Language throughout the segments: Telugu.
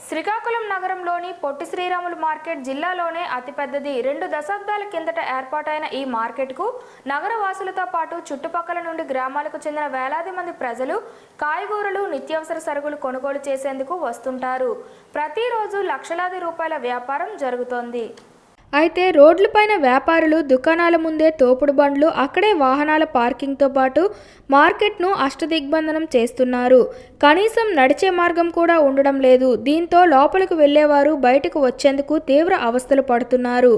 శ్రీకాకుళం నగరంలోని పొట్టి శ్రీరాములు మార్కెట్ జిల్లాలోనే అతిపెద్దది. 2 దశాబ్దాల కిందట ఏర్పాటైన ఈ మార్కెట్కు నగర వాసులతో పాటు చుట్టుపక్కల నుండి గ్రామాలకు చెందిన వేలాది మంది ప్రజలు కాయగూరలు, నిత్యావసర సరుకులు కొనుగోలు చేసేందుకు వస్తుంటారు. ప్రతిరోజు లక్షలాది రూపాయల వ్యాపారం జరుగుతోంది. అయితే రోడ్లపైన వ్యాపారులు దుకాణాల ముందే తోపుడు బండ్లు, అక్కడే వాహనాల పార్కింగ్తో పాటు మార్కెట్ను అష్టదిగ్బంధనం చేస్తున్నారు. కనీసం నడిచే మార్గం కూడా ఉండడం లేదు. దీంతో లోపలికి వెళ్లేవారు బయటకు వచ్చేందుకు తీవ్ర అవస్థలు పడుతున్నారు.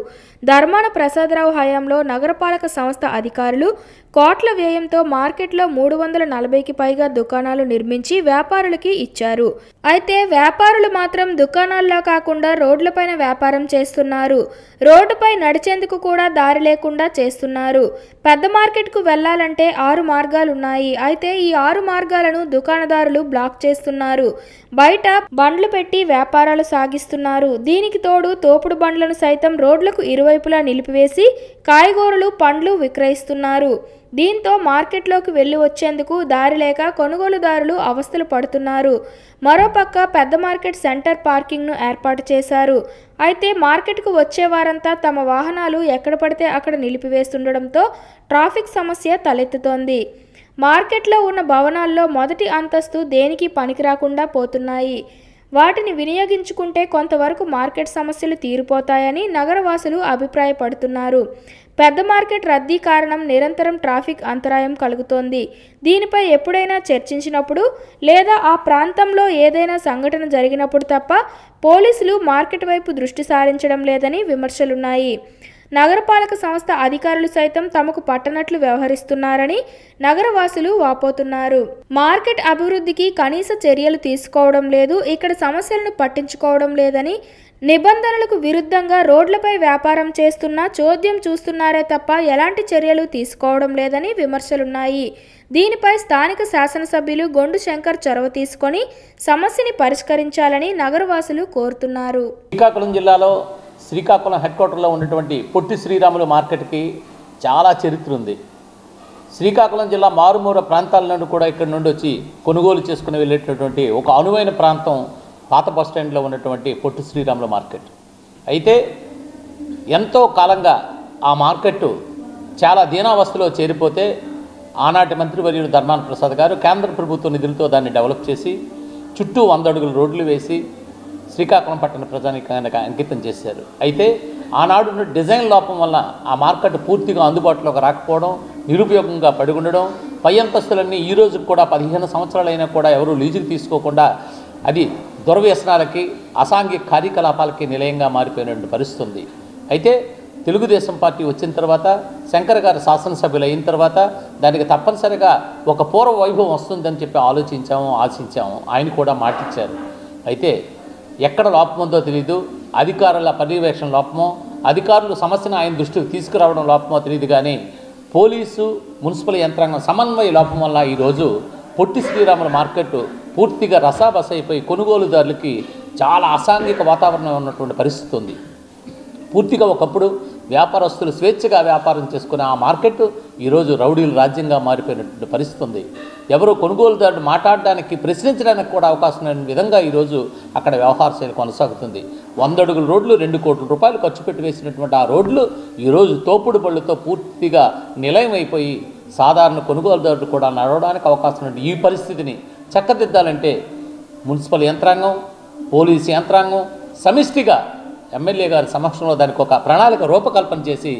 ధర్మాన ప్రసాదరావు హయాంలో నగరపాలక సంస్థ అధికారులు కోట్ల వ్యయంతో మార్కెట్లో 340కి పైగా దుకాణాలు నిర్మించి వ్యాపారులకి ఇచ్చారు. అయితే వ్యాపారులు మాత్రం దుకాణాల్లో కాకుండా రోడ్లపైన వ్యాపారం చేస్తున్నారు. రోడ్డుపై నడిచేందుకు కూడా దారి లేకుండా చేస్తున్నారు. పెద్ద మార్కెట్కు వెళ్లాలంటే 6 మార్గాలున్నాయి. అయితే ఈ 6 మార్గాలను దుకాణదారులు బ్లాక్ చేస్తున్నారు. బయట బండ్లు పెట్టి వ్యాపారాలు సాగిస్తున్నారు. దీనికి తోడు తోపుడు బండ్లను సైతం రోడ్లకు ఇరువైపులా నిలిపివేసి కాయగూరలు, పండ్లు విక్రయిస్తున్నారు. దీంతో మార్కెట్లోకి వెళ్లి వచ్చేందుకు దారి లేక కొనుగోలుదారులు అవస్థలు పడుతున్నారు. మరోపక్క పెద్ద మార్కెట్ సెంటర్ పార్కింగ్ను ఏర్పాటు చేశారు. అయితే మార్కెట్కు వచ్చే వారంతా తమ వాహనాలు ఎక్కడ పడితే అక్కడ నిలిపివేస్తుండడంతో ట్రాఫిక్ సమస్య తలెత్తుతోంది. మార్కెట్లో ఉన్న భవనాల్లో మొదటి అంతస్తు దేనికి పనికిరాకుండా పోతున్నాయి. వాటిని వినియోగించుకుంటే కొంతవరకు మార్కెట్ సమస్యలు తీరిపోతాయని నగరవాసులు అభిప్రాయపడుతున్నారు. పెద్ద మార్కెట్ రద్దీ కారణం నిరంతరం ట్రాఫిక్ అంతరాయం కలుగుతోంది. దీనిపై ఎప్పుడైనా చర్చించినప్పుడు లేదా ఆ ప్రాంతంలో ఏదైనా సంఘటన జరిగినప్పుడు తప్ప పోలీసులు మార్కెట్ వైపు దృష్టి సారించడం లేదని విమర్శలున్నాయి. నగరపాలక సంస్థ అధికారులు సైతం తమకు పట్టనట్లు వ్యవహరిస్తున్నారని నగరవాసులు వాపోతున్నారు. మార్కెట్ అభివృద్ధికి కనీస చర్యలు తీసుకోవడం లేదు, ఇక్కడ సమస్యలను పట్టించుకోవడం లేదని, నిబంధనలకు విరుద్ధంగా రోడ్లపై వ్యాపారం చేస్తున్నా చోద్యం చూస్తున్నారే తప్ప ఎలాంటి చర్యలు తీసుకోవడం లేదని విమర్శలున్నాయి. దీనిపై స్థానిక శాసనసభ్యులు గొండు శంకర్ చొరవ తీసుకొని సమస్యని పరిష్కరించాలని నగరవాసులు కోరుతున్నారు. శ్రీకాకుళం జిల్లాలో శ్రీకాకుళం హెడ్ క్వార్టర్లో ఉన్నటువంటి పొట్టి శ్రీరాములు మార్కెట్కి చాలా చరిత్ర ఉంది. శ్రీకాకుళం జిల్లా మారుమూల ప్రాంతాల నుండి కూడా ఇక్కడి నుండి వచ్చి కొనుగోలు చేసుకుని వెళ్ళేటటువంటి ఒక అనువైన ప్రాంతం పాత బస్టాండ్లో ఉన్నటువంటి పొట్టి శ్రీరాములు మార్కెట్. అయితే ఎంతో కాలంగా ఆ మార్కెట్ చాలా దీనావస్థలో చేరిపోతే ఆనాటి మంత్రివర్యులు ధర్మాన ప్రసాద్ గారు కేంద్ర ప్రభుత్వ నిధులతో దాన్ని డెవలప్ చేసి చుట్టూ 100 అడుగుల రోడ్లు వేసి శ్రీకాకుళం పట్టణ ప్రజానికి అంకితం చేశారు. అయితే ఆనాడు డిజైన్ లోపం వల్ల ఆ మార్కెట్ పూర్తిగా అందుబాటులోకి రాకపోవడం, నిరుపయోగంగా పడి ఉండడం, పై అంతస్తులన్నీ ఈ రోజు కూడా 15 సంవత్సరాలైనా కూడా ఎవరూ లీజుకు తీసుకోకుండా అది దుర్వ్యసనాలకి, అసాంఘిక కార్యకలాపాలకి నిలయంగా మారిపోయినటువంటి పరిస్థితి ఉంది. అయితే తెలుగుదేశం పార్టీ వచ్చిన తర్వాత, శంకర్ గారు శాసనసభ్యులు అయిన తర్వాత దానికి తప్పనిసరిగా ఒక పూర్వ వైభవం వస్తుందని చెప్పి ఆశించాము. ఆయన కూడా మాటిచ్చారు. అయితే ఎక్కడ లోపం ఉందో తెలీదు. అధికారుల పర్యవేక్షణ లోపమో, అధికారులు సమస్యను ఆయన దృష్టికి తీసుకురావడం లోపమో తెలియదు. కానీ పోలీసు, మున్సిపల్ యంత్రాంగం సమన్వయ లోపం వల్ల ఈరోజు పొట్టి శ్రీరాముల మార్కెట్ పూర్తిగా రసాబస అయిపోయి కొనుగోలుదారులకి చాలా అసాంఘిక వాతావరణం ఉన్నటువంటి పరిస్థితి ఉంది. పూర్తిగా ఒకప్పుడు వ్యాపారస్తులు స్వేచ్ఛగా వ్యాపారం చేసుకునే ఆ మార్కెట్ ఈరోజు రౌడీల రాజ్యంగా మారిపోయినటువంటి పరిస్థితి ఉంది. ఎవరో కొనుగోలుదారుడు మాట్లాడడానికి, ప్రశ్నించడానికి కూడా అవకాశం లేని విధంగా ఈరోజు అక్కడ వ్యవహార శైలి కొనసాగుతుంది. 100 అడుగుల రోడ్లు 2 కోట్ల రూపాయలు ఖర్చు పెట్టి వేసినటువంటి ఆ రోడ్లు ఈరోజు తోపుడు బళ్ళతో పూర్తిగా నిలయం అయిపోయి సాధారణ కొనుగోలుదారుడు కూడా నడవడానికి అవకాశం ఉంది. ఈ పరిస్థితిని చక్కదిద్దాలంటే మున్సిపల్ యంత్రాంగం, పోలీసు యంత్రాంగం సమిష్టిగా ఎమ్మెల్యే గారి సమక్షంలో దానికి ఒక ప్రణాళిక రూపకల్పన చేసి